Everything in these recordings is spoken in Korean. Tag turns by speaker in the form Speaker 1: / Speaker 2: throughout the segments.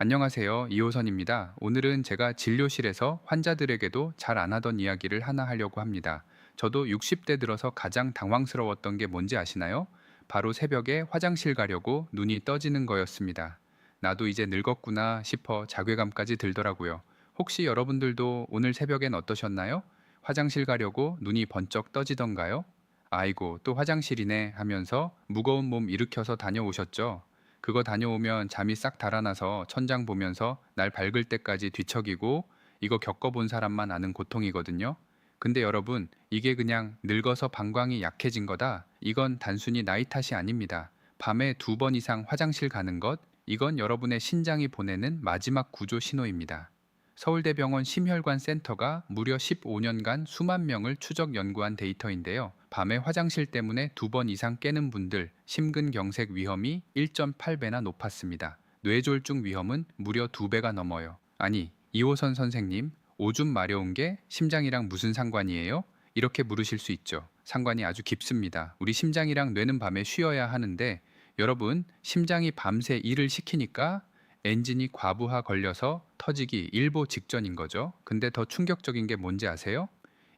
Speaker 1: 안녕하세요. 이호선입니다. 오늘은 제가 진료실에서 환자들에게도 잘 안 하던 이야기를 하나 하려고 합니다. 저도 60대 들어서 가장 당황스러웠던 게 뭔지 아시나요? 바로 새벽에 화장실 가려고 눈이 떠지는 거였습니다. 나도 이제 늙었구나 싶어 자괴감까지 들더라고요. 혹시 여러분들도 오늘 새벽엔 어떠셨나요? 화장실 가려고 눈이 번쩍 떠지던가요? 아이고, 또 화장실이네 하면서 무거운 몸 일으켜서 다녀오셨죠? 그거 다녀오면 잠이 싹 달아나서 천장 보면서 날 밝을 때까지 뒤척이고 이거 겪어본 사람만 아는 고통이거든요. 근데 여러분, 이게 그냥 늙어서 방광이 약해진 거다. 이건 단순히 나이 탓이 아닙니다. 밤에 2번 이상 화장실 가는 것, 이건 여러분의 신장이 보내는 마지막 구조 신호입니다. 서울대병원 심혈관 센터가 무려 15년간 수만 명을 추적 연구한 데이터인데요. 밤에 화장실 때문에 2번 이상 깨는 분들 심근경색 위험이 1.8배나 높았습니다. 뇌졸중 위험은 무려 2배가 넘어요. 아니, 이호선 선생님, 오줌 마려운 게 심장이랑 무슨 상관이에요? 이렇게 물으실 수 있죠. 상관이 아주 깊습니다. 우리 심장이랑 뇌는 밤에 쉬어야 하는데 여러분, 심장이 밤새 일을 시키니까 엔진이 과부하 걸려서 터지기 일보 직전인 거죠. 근데 더 충격적인 게 뭔지 아세요?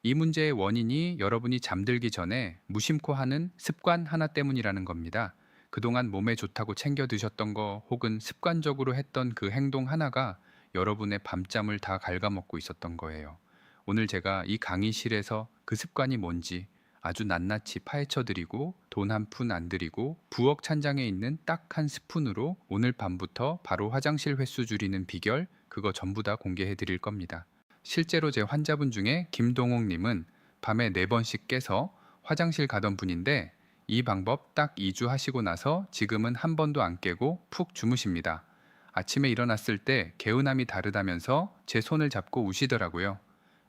Speaker 1: 이 문제의 원인이 여러분이 잠들기 전에 무심코 하는 습관 하나 때문이라는 겁니다. 그동안 몸에 좋다고 챙겨 드셨던 거 혹은 습관적으로 했던 그 행동 하나가 여러분의 밤잠을 다 갉아먹고 있었던 거예요. 오늘 제가 이 강의실에서 그 습관이 뭔지 아주 낱낱이 파헤쳐 드리고 돈 한 푼 안 들이고 부엌 찬장에 있는 딱 한 스푼으로 오늘 밤부터 바로 화장실 횟수 줄이는 비결 그거 전부 다 공개해 드릴 겁니다. 실제로 제 환자분 중에 김동옥님은 밤에 4번씩 깨서 화장실 가던 분인데 이 방법 딱 2주 하시고 나서 지금은 한 번도 안 깨고 푹 주무십니다. 아침에 일어났을 때 개운함이 다르다면서 제 손을 잡고 우시더라고요.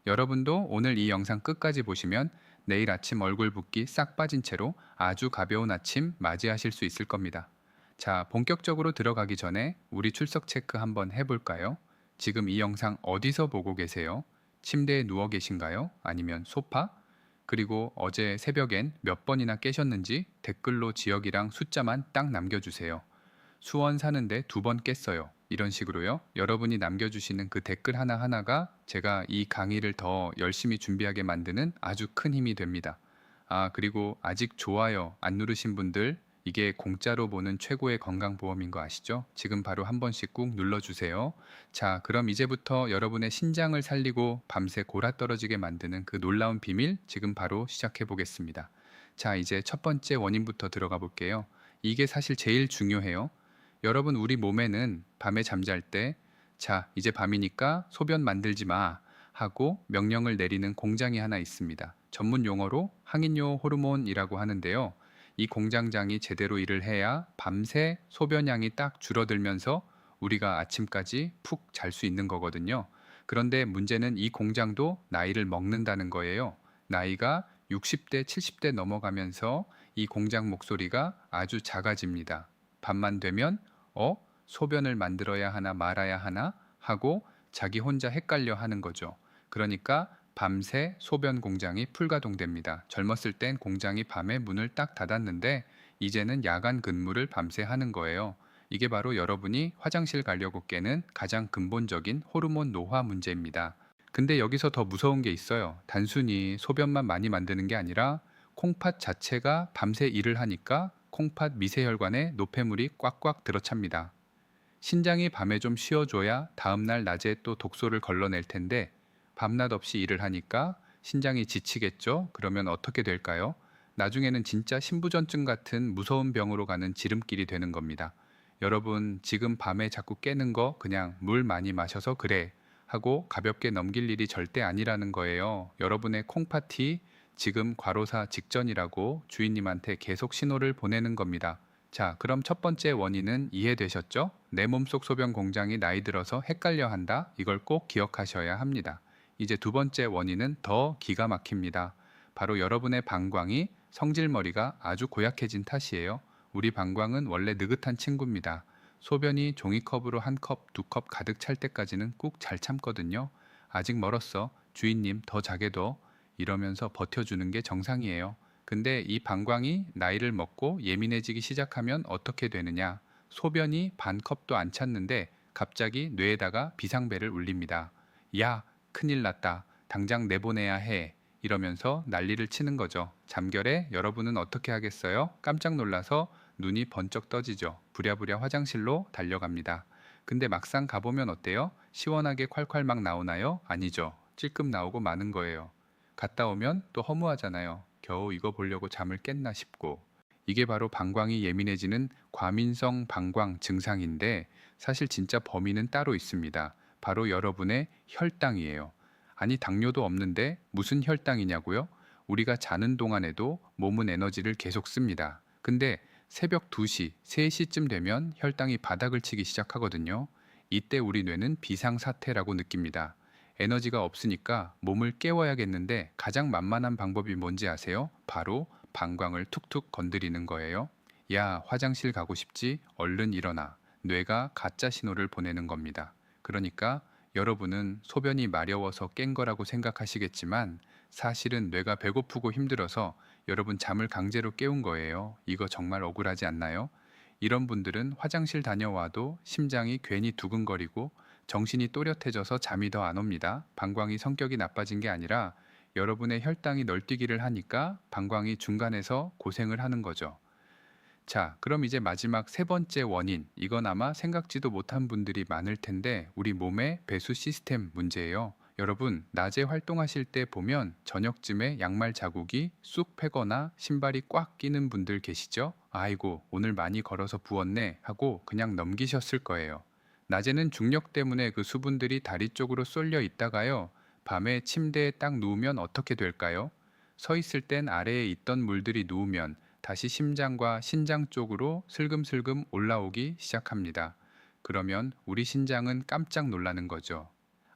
Speaker 1: 여러분도 오늘 이 영상 끝까지 보시면 내일 아침 얼굴 붓기 싹 빠진 채로 아주 가벼운 아침 맞이하실 수 있을 겁니다. 자, 본격적으로 들어가기 전에 우리 출석 체크 한번 해볼까요? 지금 이 영상 어디서 보고 계세요? 침대에 누워 계신가요? 아니면 소파? 그리고 어제 새벽엔 몇 번이나 깨셨는지 댓글로 지역이랑 숫자만 딱 남겨주세요. 수원 사는데 2번 깼어요. 이런 식으로요. 여러분이 남겨주시는 그 댓글 하나하나가 제가 이 강의를 더 열심히 준비하게 만드는 아주 큰 힘이 됩니다. 아, 그리고 아직 좋아요 안 누르신 분들, 이게 공짜로 보는 최고의 건강보험인 거 아시죠? 지금 바로 한 번씩 꾹 눌러주세요. 자, 그럼 이제부터 여러분의 신장을 살리고 밤새 골아 떨어지게 만드는 그 놀라운 비밀 지금 바로 시작해 보겠습니다. 자, 이제 첫 번째 원인부터 들어가 볼게요. 이게 사실 제일 중요해요. 여러분, 우리 몸에는 밤에 잠잘 때 자, 이제 밤이니까 소변 만들지 마 하고 명령을 내리는 공장이 하나 있습니다. 전문 용어로 항인요 호르몬이라고 하는데요. 이 공장장이 제대로 일을 해야 밤새 소변량이 딱 줄어들면서 우리가 아침까지 푹 잘 수 있는 거거든요. 그런데 문제는 이 공장도 나이를 먹는다는 거예요. 나이가 60대, 70대 넘어가면서 이 공장 목소리가 아주 작아집니다. 밤만 되면 소변을 만들어야 하나 말아야 하나 하고 자기 혼자 헷갈려 하는 거죠. 그러니까 밤새 소변 공장이 풀가동됩니다. 젊었을 땐 공장이 밤에 문을 딱 닫았는데 이제는 야간 근무를 밤새 하는 거예요. 이게 바로 여러분이 화장실 가려고 깨는 가장 근본적인 호르몬 노화 문제입니다. 근데 여기서 더 무서운 게 있어요. 단순히 소변만 많이 만드는 게 아니라 콩팥 자체가 밤새 일을 하니까 콩팥 미세혈관에 노폐물이 꽉꽉 들어찹니다. 신장이 밤에 좀 쉬어줘야 다음날 낮에 또 독소를 걸러낼 텐데 밤낮 없이 일을 하니까 신장이 지치겠죠? 그러면 어떻게 될까요? 나중에는 진짜 신부전증 같은 무서운 병으로 가는 지름길이 되는 겁니다. 여러분, 지금 밤에 자꾸 깨는 거 그냥 물 많이 마셔서 그래 하고 가볍게 넘길 일이 절대 아니라는 거예요. 여러분의 콩팥이 지금 과로사 직전이라고 주인님한테 계속 신호를 보내는 겁니다. 자, 그럼 첫 번째 원인은 이해되셨죠? 내 몸속 소변 공장이 나이 들어서 헷갈려 한다. 이걸 꼭 기억하셔야 합니다. 이제 두 번째 원인은 더 기가 막힙니다. 바로 여러분의 방광이 성질머리가 아주 고약해진 탓이에요. 우리 방광은 원래 느긋한 친구입니다. 소변이 종이컵으로 한 컵, 2컵 가득 찰 때까지는 꾹 잘 참거든요. 아직 멀었어. 주인님 더 자게 둬. 이러면서 버텨주는 게 정상이에요. 근데 이 방광이 나이를 먹고 예민해지기 시작하면 어떻게 되느냐? 소변이 반 컵도 안 찼는데 갑자기 뇌에다가 비상벨을 울립니다. 야, 큰일 났다. 당장 내보내야 해. 이러면서 난리를 치는 거죠. 잠결에 여러분은 어떻게 하겠어요? 깜짝 놀라서 눈이 번쩍 떠지죠. 부랴부랴 화장실로 달려갑니다. 근데 막상 가보면 어때요? 시원하게 콸콸 막 나오나요? 아니죠. 찔끔 나오고 마는 거예요. 갔다 오면 또 허무하잖아요. 겨우 이거 보려고 잠을 깼나 싶고. 이게 바로 방광이 예민해지는 과민성 방광 증상인데 사실 진짜 범인은 따로 있습니다. 바로 여러분의 혈당이에요. 아니, 당뇨도 없는데 무슨 혈당이냐고요? 우리가 자는 동안에도 몸은 에너지를 계속 씁니다. 근데 새벽 2시, 3시쯤 되면 혈당이 바닥을 치기 시작하거든요. 이때 우리 뇌는 비상사태라고 느낍니다. 에너지가 없으니까 몸을 깨워야겠는데 가장 만만한 방법이 뭔지 아세요? 바로 방광을 툭툭 건드리는 거예요. 야, 화장실 가고 싶지? 얼른 일어나. 뇌가 가짜 신호를 보내는 겁니다. 그러니까 여러분은 소변이 마려워서 깬 거라고 생각하시겠지만 사실은 뇌가 배고프고 힘들어서 여러분 잠을 강제로 깨운 거예요. 이거 정말 억울하지 않나요? 이런 분들은 화장실 다녀와도 심장이 괜히 두근거리고 정신이 또렷해져서 잠이 더 안 옵니다. 방광이 성격이 나빠진 게 아니라 여러분의 혈당이 널뛰기를 하니까 방광이 중간에서 고생을 하는 거죠. 자, 그럼 이제 마지막 세 번째 원인. 이건 아마 생각지도 못한 분들이 많을 텐데 우리 몸의 배수 시스템 문제예요. 여러분, 낮에 활동하실 때 보면 저녁쯤에 양말 자국이 쑥 패거나 신발이 꽉 끼는 분들 계시죠? 아이고, 오늘 많이 걸어서 부었네 하고 그냥 넘기셨을 거예요. 낮에는 중력 때문에 그 수분들이 다리 쪽으로 쏠려 있다가요. 밤에 침대에 딱 누우면 어떻게 될까요? 서 있을 땐 아래에 있던 물들이 누우면 다시 심장과 신장 쪽으로 슬금슬금 올라오기 시작합니다. 그러면 우리 신장은 깜짝 놀라는 거죠.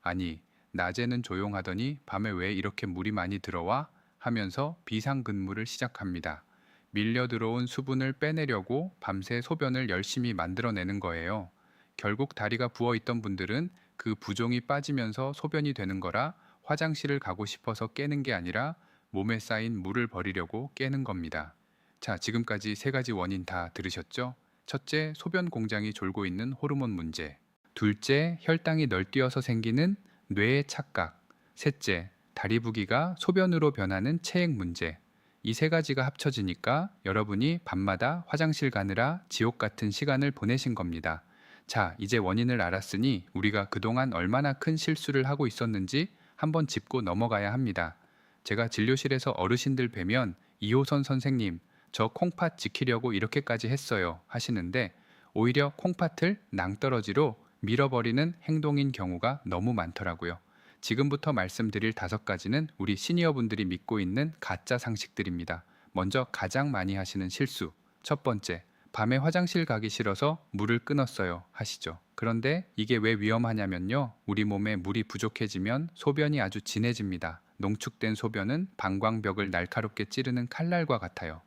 Speaker 1: 아니, 낮에는 조용하더니 밤에 왜 이렇게 물이 많이 들어와? 하면서 비상근무를 시작합니다. 밀려 들어온 수분을 빼내려고 밤새 소변을 열심히 만들어내는 거예요. 결국 다리가 부어 있던 분들은 그 부종이 빠지면서 소변이 되는 거라 화장실을 가고 싶어서 깨는 게 아니라 몸에 쌓인 물을 버리려고 깨는 겁니다. 자, 지금까지 세 가지 원인 다 들으셨죠? 첫째, 소변 공장이 졸고 있는 호르몬 문제. 둘째, 혈당이 널뛰어서 생기는 뇌의 착각. 셋째, 다리 부기가 소변으로 변하는 체액 문제. 이 세 가지가 합쳐지니까 여러분이 밤마다 화장실 가느라 지옥 같은 시간을 보내신 겁니다. 자, 이제 원인을 알았으니 우리가 그동안 얼마나 큰 실수를 하고 있었는지 한번 짚고 넘어가야 합니다. 제가 진료실에서 어르신들 뵈면 이호선 선생님, 저 콩팥 지키려고 이렇게까지 했어요 하시는데 오히려 콩팥을 낭떠러지로 밀어버리는 행동인 경우가 너무 많더라고요. 지금부터 말씀드릴 5가지는 우리 시니어분들이 믿고 있는 가짜 상식들입니다. 먼저 가장 많이 하시는 실수. 첫 번째, 밤에 화장실 가기 싫어서 물을 끊었어요 하시죠. 그런데 이게 왜 위험하냐면요. 우리 몸에 물이 부족해지면 소변이 아주 진해집니다. 농축된 소변은 방광벽을 날카롭게 찌르는 칼날과 같아요.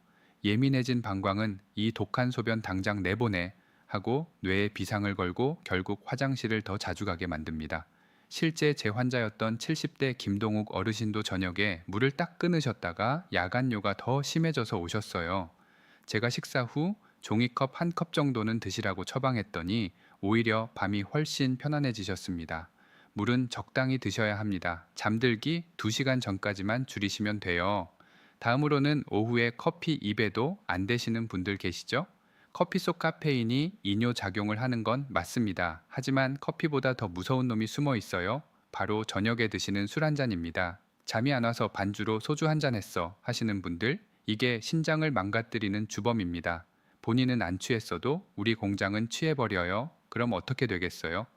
Speaker 1: 예민해진 방광은 이 독한 소변 당장 내보내 하고 뇌에 비상을 걸고 결국 화장실을 더 자주 가게 만듭니다. 실제 제 환자였던 70대 김동욱 어르신도 저녁에 물을 딱 끊으셨다가 야간뇨가 더 심해져서 오셨어요. 제가 식사 후 종이컵 1컵 정도는 드시라고 처방했더니 오히려 밤이 훨씬 편안해지셨습니다. 물은 적당히 드셔야 합니다. 잠들기 2시간 전까지만 줄이시면 돼요. 다음으로는 오후에 커피 입에도 안 되시는 분들 계시죠? 커피 속 카페인이 이뇨 작용을 하는 건 맞습니다. 하지만 커피보다 더 무서운 놈이 숨어 있어요. 바로 저녁에 드시는 술 한 잔입니다. 잠이 안 와서 반주로 소주 한 잔 했어 하시는 분들, 이게 신장을 망가뜨리는 주범입니다. 본인은 안 취했어도 우리 공장은 취해버려요. 그럼 어떻게 되겠어요?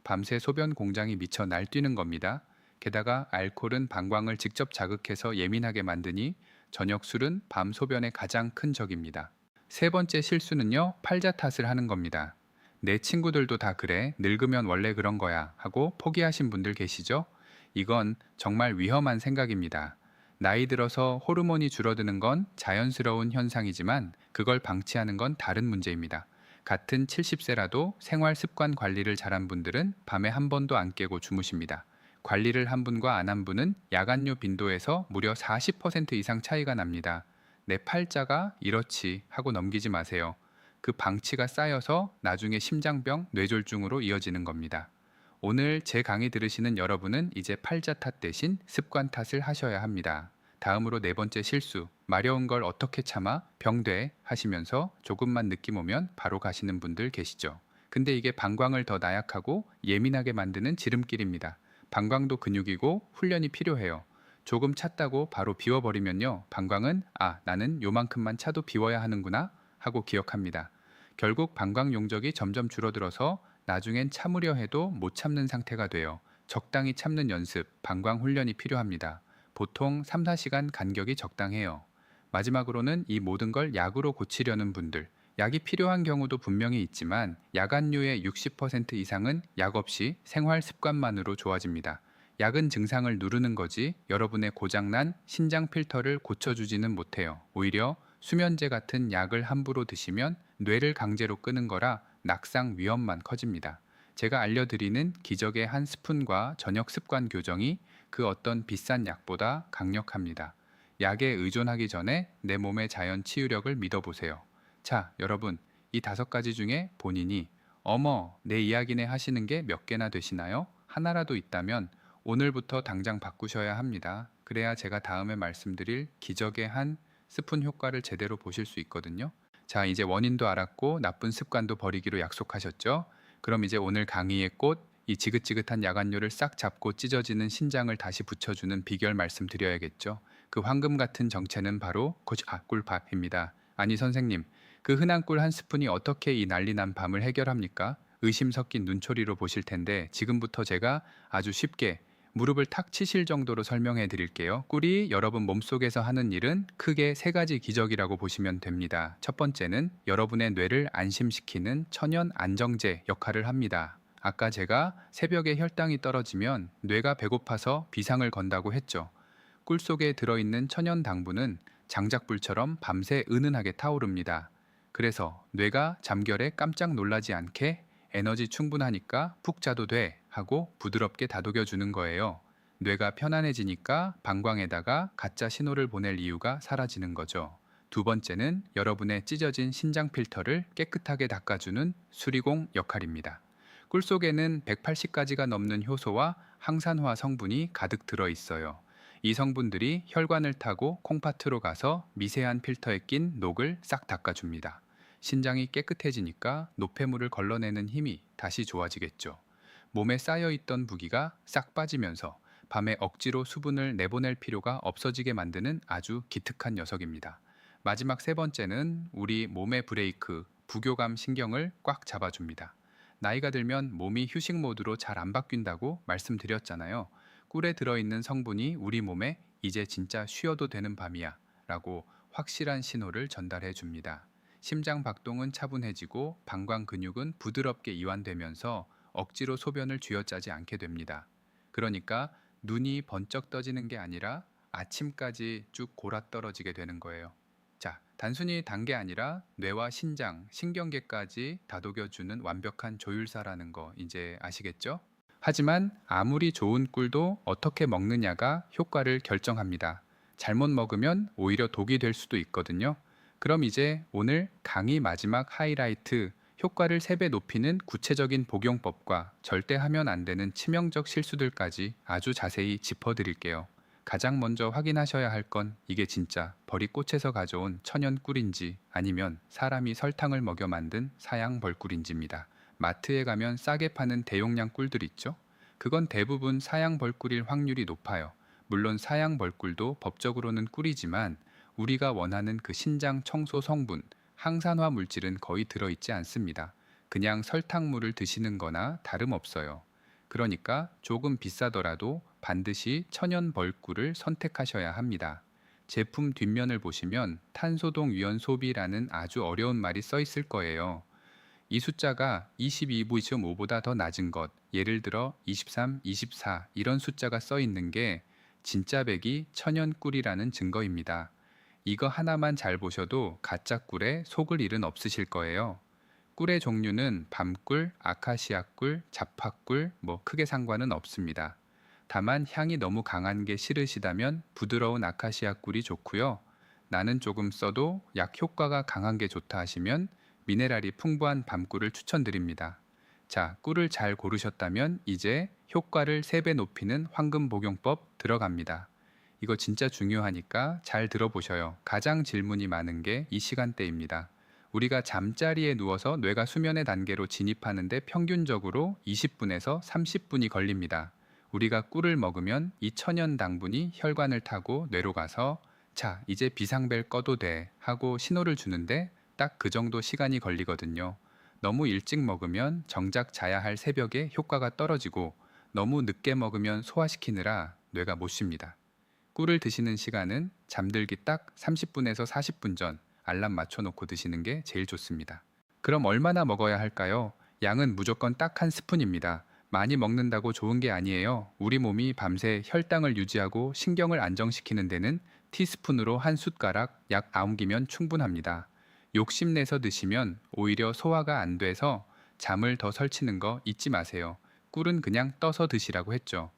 Speaker 1: 밤새 소변 공장이 미쳐 날뛰는 겁니다. 게다가 알코올은 방광을 직접 자극해서 예민하게 만드니 저녁 술은 밤 소변의 가장 큰 적입니다. 세 번째 실수는요, 팔자 탓을 하는 겁니다. 내 친구들도 다 그래, 늙으면 원래 그런 거야 하고 포기하신 분들 계시죠? 이건 정말 위험한 생각입니다. 나이 들어서 호르몬이 줄어드는 건 자연스러운 현상이지만 그걸 방치하는 건 다른 문제입니다. 같은 70세라도 생활 습관 관리를 잘한 분들은 밤에 한 번도 안 깨고 주무십니다. 관리를 한 분과 안 한 분은 야간뇨 빈도에서 무려 40% 이상 차이가 납니다. 내 팔자가 이렇지 하고 넘기지 마세요. 그 방치가 쌓여서 나중에 심장병, 뇌졸중으로 이어지는 겁니다. 오늘 제 강의 들으시는 여러분은 이제 팔자 탓 대신 습관 탓을 하셔야 합니다. 다음으로 네 번째 실수, 마려운 걸 어떻게 참아 병돼 하시면서 조금만 느낌 오면 바로 가시는 분들 계시죠. 근데 이게 방광을 더 나약하고 예민하게 만드는 지름길입니다. 방광도 근육이고 훈련이 필요해요. 조금 찼다고 바로 비워버리면요, 방광은 나는 요만큼만 차도 비워야 하는구나 하고 기억합니다. 결국 방광 용적이 점점 줄어들어서 나중엔 참으려 해도 못 참는 상태가 돼요. 적당히 참는 연습, 방광 훈련이 필요합니다. 보통 3, 4시간 간격이 적당해요. 마지막으로는 이 모든 걸 약으로 고치려는 분들, 약이 필요한 경우도 분명히 있지만 약안류의 60% 이상은 약 없이 생활 습관만으로 좋아집니다. 약은 증상을 누르는 거지 여러분의 고장난 신장 필터를 고쳐주지는 못해요. 오히려 수면제 같은 약을 함부로 드시면 뇌를 강제로 끄는 거라 낙상 위험만 커집니다. 제가 알려드리는 기적의 한 스푼과 저녁 습관 교정이 그 어떤 비싼 약보다 강력합니다. 약에 의존하기 전에 내 몸의 자연 치유력을 믿어보세요. 자, 여러분, 이 5가지 중에 본인이 어머, 내 이야기네 하시는 게 몇 개나 되시나요? 하나라도 있다면 오늘부터 당장 바꾸셔야 합니다. 그래야 제가 다음에 말씀드릴 기적의 한 스푼 효과를 제대로 보실 수 있거든요. 자, 이제 원인도 알았고 나쁜 습관도 버리기로 약속하셨죠? 그럼 이제 오늘 강의의 꽃, 이 지긋지긋한 야간료를 싹 잡고 찢어지는 신장을 다시 붙여주는 비결 말씀드려야겠죠. 그 황금 같은 정체는 바로 꿀밥입니다. 아니 선생님, 그 흔한 꿀 한 스푼이 어떻게 이 난리난 밤을 해결합니까? 의심 섞인 눈초리로 보실 텐데 지금부터 제가 아주 쉽게 무릎을 탁 치실 정도로 설명해 드릴게요. 꿀이 여러분 몸속에서 하는 일은 크게 3가지 기적이라고 보시면 됩니다. 첫 번째는 여러분의 뇌를 안심시키는 천연 안정제 역할을 합니다. 아까 제가 새벽에 혈당이 떨어지면 뇌가 배고파서 비상을 건다고 했죠. 꿀 속에 들어있는 천연 당분은 장작불처럼 밤새 은은하게 타오릅니다. 그래서 뇌가 잠결에 깜짝 놀라지 않게 에너지 충분하니까 푹 자도 돼 하고 부드럽게 다독여 주는 거예요. 뇌가 편안해지니까 방광에다가 가짜 신호를 보낼 이유가 사라지는 거죠. 두 번째는 여러분의 찢어진 신장 필터를 깨끗하게 닦아주는 수리공 역할입니다. 꿀 속에는 180가지가 넘는 효소와 항산화 성분이 가득 들어 있어요. 이 성분들이 혈관을 타고 콩팥으로 가서 미세한 필터에 낀 녹을 싹 닦아줍니다. 신장이 깨끗해지니까 노폐물을 걸러내는 힘이 다시 좋아지겠죠. 몸에 쌓여있던 부기가 싹 빠지면서 밤에 억지로 수분을 내보낼 필요가 없어지게 만드는 아주 기특한 녀석입니다. 마지막 세 번째는 우리 몸의 브레이크, 부교감 신경을 꽉 잡아줍니다. 나이가 들면 몸이 휴식 모드로 잘 안 바뀐다고 말씀드렸잖아요. 꿀에 들어있는 성분이 우리 몸에 이제 진짜 쉬어도 되는 밤이야 라고 확실한 신호를 전달해 줍니다. 심장 박동은 차분해지고 방광 근육은 부드럽게 이완되면서 억지로 소변을 쥐어짜지 않게 됩니다. 그러니까 눈이 번쩍 떠지는 게 아니라 아침까지 쭉 골아 떨어지게 되는 거예요. 자, 단순히 단 게 아니라 뇌와 신장, 신경계까지 다독여주는 완벽한 조율사라는 거 이제 아시겠죠? 하지만 아무리 좋은 꿀도 어떻게 먹느냐가 효과를 결정합니다. 잘못 먹으면 오히려 독이 될 수도 있거든요. 그럼 이제 오늘 강의 마지막 하이라이트, 효과를 3배 높이는 구체적인 복용법과 절대 하면 안 되는 치명적 실수들까지 아주 자세히 짚어드릴게요. 가장 먼저 확인하셔야 할 건 이게 진짜 버리꽃에서 가져온 천연 꿀인지 아니면 사람이 설탕을 먹여 만든 사양 벌꿀인지입니다. 마트에 가면 싸게 파는 대용량 꿀들 있죠? 그건 대부분 사양 벌꿀일 확률이 높아요. 물론 사양 벌꿀도 법적으로는 꿀이지만 우리가 원하는 그 신장 청소 성분, 항산화 물질은 거의 들어있지 않습니다. 그냥 설탕물을 드시는 거나 다름없어요. 그러니까 조금 비싸더라도 반드시 천연 벌꿀을 선택하셔야 합니다. 제품 뒷면을 보시면 탄소동 위원 소비라는 아주 어려운 말이 써 있을 거예요. 이 숫자가 22.5보다 더 낮은 것, 예를 들어 23, 24 이런 숫자가 써 있는 게 진짜 백이 천연 꿀이라는 증거입니다. 이거 하나만 잘 보셔도 가짜 꿀에 속을 일은 없으실 거예요. 꿀의 종류는 밤꿀, 아카시아 꿀, 자파꿀 크게 상관은 없습니다. 다만 향이 너무 강한 게 싫으시다면 부드러운 아카시아 꿀이 좋고요. 나는 조금 써도 약 효과가 강한 게 좋다 하시면 미네랄이 풍부한 밤꿀을 추천드립니다. 자, 꿀을 잘 고르셨다면 이제 효과를 3배 높이는 황금 복용법 들어갑니다. 이거 진짜 중요하니까 잘 들어보셔요. 가장 질문이 많은 게 이 시간대입니다. 우리가 잠자리에 누워서 뇌가 수면의 단계로 진입하는데 평균적으로 20분에서 30분이 걸립니다. 우리가 꿀을 먹으면 이 천연 당분이 혈관을 타고 뇌로 가서 자, 이제 비상벨 꺼도 돼 하고 신호를 주는데 딱 그 정도 시간이 걸리거든요. 너무 일찍 먹으면 정작 자야 할 새벽에 효과가 떨어지고 너무 늦게 먹으면 소화시키느라 뇌가 못 쉽니다. 꿀을 드시는 시간은 잠들기 딱 30분에서 40분 전 알람 맞춰놓고 드시는 게 제일 좋습니다. 그럼 얼마나 먹어야 할까요? 양은 무조건 딱 한 스푼입니다. 많이 먹는다고 좋은 게 아니에요. 우리 몸이 밤새 혈당을 유지하고 신경을 안정시키는 데는 티스푼으로 한 숟가락 약 9개면 충분합니다. 욕심내서 드시면 오히려 소화가 안 돼서 잠을 더 설치는 거 잊지 마세요. 꿀은 그냥 떠서 드시라고 했죠.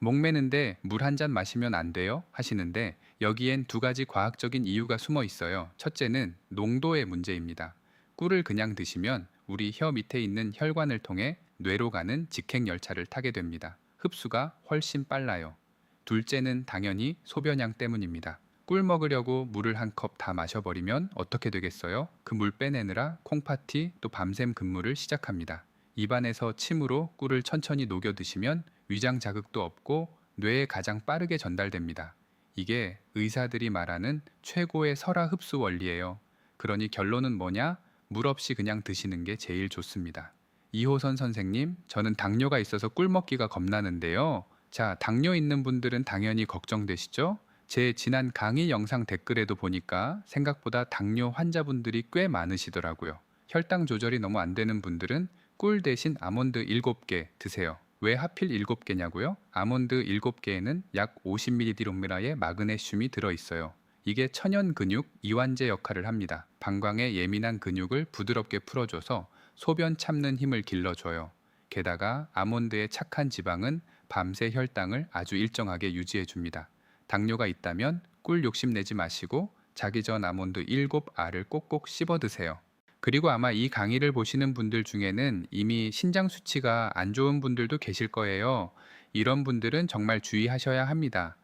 Speaker 1: 목매는데 물 한 잔 마시면 안 돼요? 하시는데 여기엔 2가지 과학적인 이유가 숨어 있어요. 첫째는 농도의 문제입니다. 꿀을 그냥 드시면 우리 혀 밑에 있는 혈관을 통해 뇌로 가는 직행열차를 타게 됩니다. 흡수가 훨씬 빨라요. 둘째는 당연히 소변량 때문입니다. 꿀 먹으려고 물을 한 컵 다 마셔버리면 어떻게 되겠어요? 그 물 빼내느라 콩파티 또 밤샘 근무를 시작합니다. 입안에서 침으로 꿀을 천천히 녹여 드시면 위장 자극도 없고 뇌에 가장 빠르게 전달됩니다. 이게 의사들이 말하는 최고의 설화 흡수 원리예요. 그러니 결론은 뭐냐? 물 없이 그냥 드시는 게 제일 좋습니다. 이호선 선생님, 저는 당뇨가 있어서 꿀 먹기가 겁나는데요. 자, 당뇨 있는 분들은 당연히 걱정되시죠? 제 지난 강의 영상 댓글에도 보니까 생각보다 당뇨 환자분들이 꽤 많으시더라고요. 혈당 조절이 너무 안 되는 분들은 꿀 대신 아몬드 7개 드세요. 왜 하필 7개냐고요? 아몬드 7개에는 약 50mg의 마그네슘이 들어있어요. 이게 천연 근육 이완제 역할을 합니다. 방광의 예민한 근육을 부드럽게 풀어줘서 소변 참는 힘을 길러줘요. 게다가 아몬드의 착한 지방은 밤새 혈당을 아주 일정하게 유지해줍니다. 당뇨가 있다면 꿀 욕심내지 마시고 자기 전 아몬드 7알을 꼭꼭 씹어 드세요. 그리고 아마 이 강의를 보시는 분들 중에는 이미 신장 수치가 안 좋은 분들도 계실 거예요. 이런 분들은 정말 주의하셔야 합니다.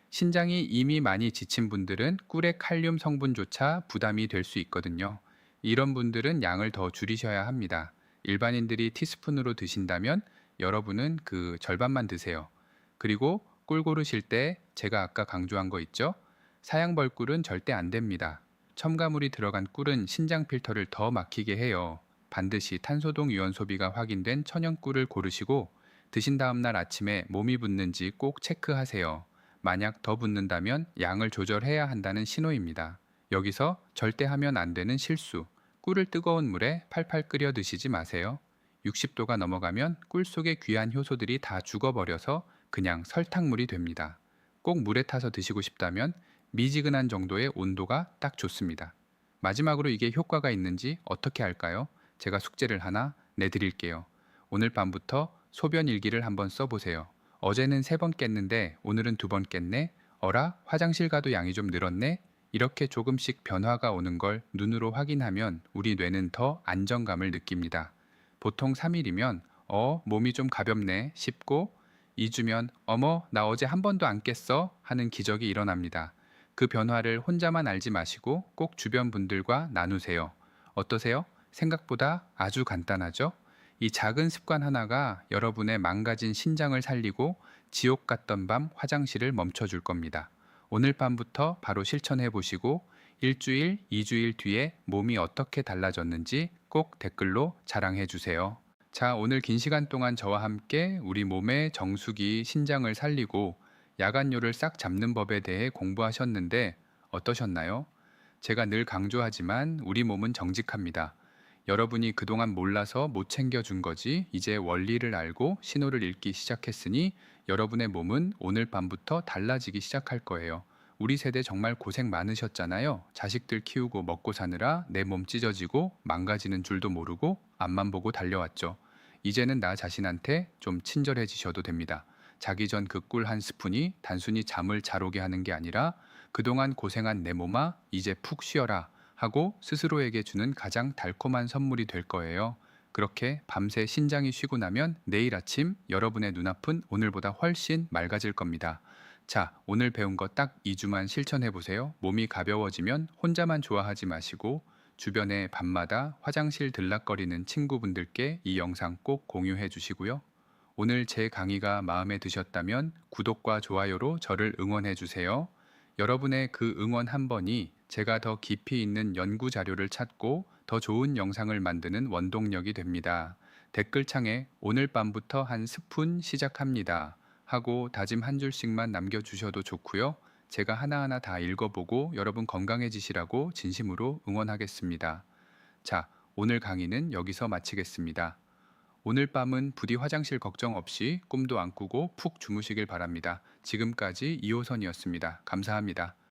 Speaker 1: 신장이 이미 많이 지친 분들은 꿀의 칼륨 성분조차 부담이 될 수 있거든요. 이런 분들은 양을 더 줄이셔야 합니다. 일반인들이 티스푼으로 드신다면 여러분은 그 절반만 드세요. 그리고 꿀 고르실 때 제가 아까 강조한 거 있죠? 사양벌꿀은 절대 안 됩니다. 첨가물이 들어간 꿀은 신장 필터를 더 막히게 해요. 반드시 탄소동 유연 소비가 확인된 천연 꿀을 고르시고 드신 다음 날 아침에 몸이 붓는지 꼭 체크하세요. 만약 더 붓는다면 양을 조절해야 한다는 신호입니다. 여기서 절대 하면 안 되는 실수. 꿀을 뜨거운 물에 팔팔 끓여 드시지 마세요. 60도가 넘어가면 꿀 속의 귀한 효소들이 다 죽어버려서 그냥 설탕물이 됩니다. 꼭 물에 타서 드시고 싶다면 미지근한 정도의 온도가 딱 좋습니다. 마지막으로 이게 효과가 있는지 어떻게 할까요? 제가 숙제를 하나 내드릴게요. 오늘 밤부터 소변 일기를 한번 써보세요. 어제는 3번 깼는데 오늘은 2번 깼네? 어라? 화장실 가도 양이 좀 늘었네? 이렇게 조금씩 변화가 오는 걸 눈으로 확인하면 우리 뇌는 더 안정감을 느낍니다. 보통 3일이면 몸이 좀 가볍네 싶고 2주면 어머 나 어제 한 번도 안 깼어 하는 기적이 일어납니다. 그 변화를 혼자만 알지 마시고 꼭 주변 분들과 나누세요. 어떠세요? 생각보다 아주 간단하죠? 이 작은 습관 하나가 여러분의 망가진 신장을 살리고 지옥 같던 밤 화장실을 멈춰줄 겁니다. 오늘 밤부터 바로 실천해 보시고 일주일, 2주일 뒤에 몸이 어떻게 달라졌는지 꼭 댓글로 자랑해 주세요. 자, 오늘 긴 시간 동안 저와 함께 우리 몸의 정수기, 신장을 살리고 야간뇨를 싹 잡는 법에 대해 공부하셨는데 어떠셨나요? 제가 늘 강조하지만 우리 몸은 정직합니다. 여러분이 그동안 몰라서 못 챙겨준 거지 이제 원리를 알고 신호를 읽기 시작했으니 여러분의 몸은 오늘 밤부터 달라지기 시작할 거예요. 우리 세대 정말 고생 많으셨잖아요. 자식들 키우고 먹고 사느라 내 몸 찢어지고 망가지는 줄도 모르고 앞만 보고 달려왔죠. 이제는 나 자신한테 좀 친절해지셔도 됩니다. 자기 전 그 꿀 한 스푼이 단순히 잠을 잘 오게 하는 게 아니라 그동안 고생한 내 몸아 이제 푹 쉬어라 하고 스스로에게 주는 가장 달콤한 선물이 될 거예요. 그렇게 밤새 신장이 쉬고 나면 내일 아침 여러분의 눈앞은 오늘보다 훨씬 맑아질 겁니다. 자, 오늘 배운 거 딱 2주만 실천해 보세요. 몸이 가벼워지면 혼자만 좋아하지 마시고 주변에 밤마다 화장실 들락거리는 친구분들께 이 영상 꼭 공유해 주시고요. 오늘 제 강의가 마음에 드셨다면 구독과 좋아요로 저를 응원해 주세요. 여러분의 그 응원 한 번이 제가 더 깊이 있는 연구 자료를 찾고 더 좋은 영상을 만드는 원동력이 됩니다. 댓글창에 오늘 밤부터 한 스푼 시작합니다 하고 다짐 한 줄씩만 남겨주셔도 좋고요. 제가 하나하나 다 읽어보고 여러분 건강해지시라고 진심으로 응원하겠습니다. 자, 오늘 강의는 여기서 마치겠습니다. 오늘 밤은 부디 화장실 걱정 없이 꿈도 안 꾸고 푹 주무시길 바랍니다. 지금까지 이호선이었습니다. 감사합니다.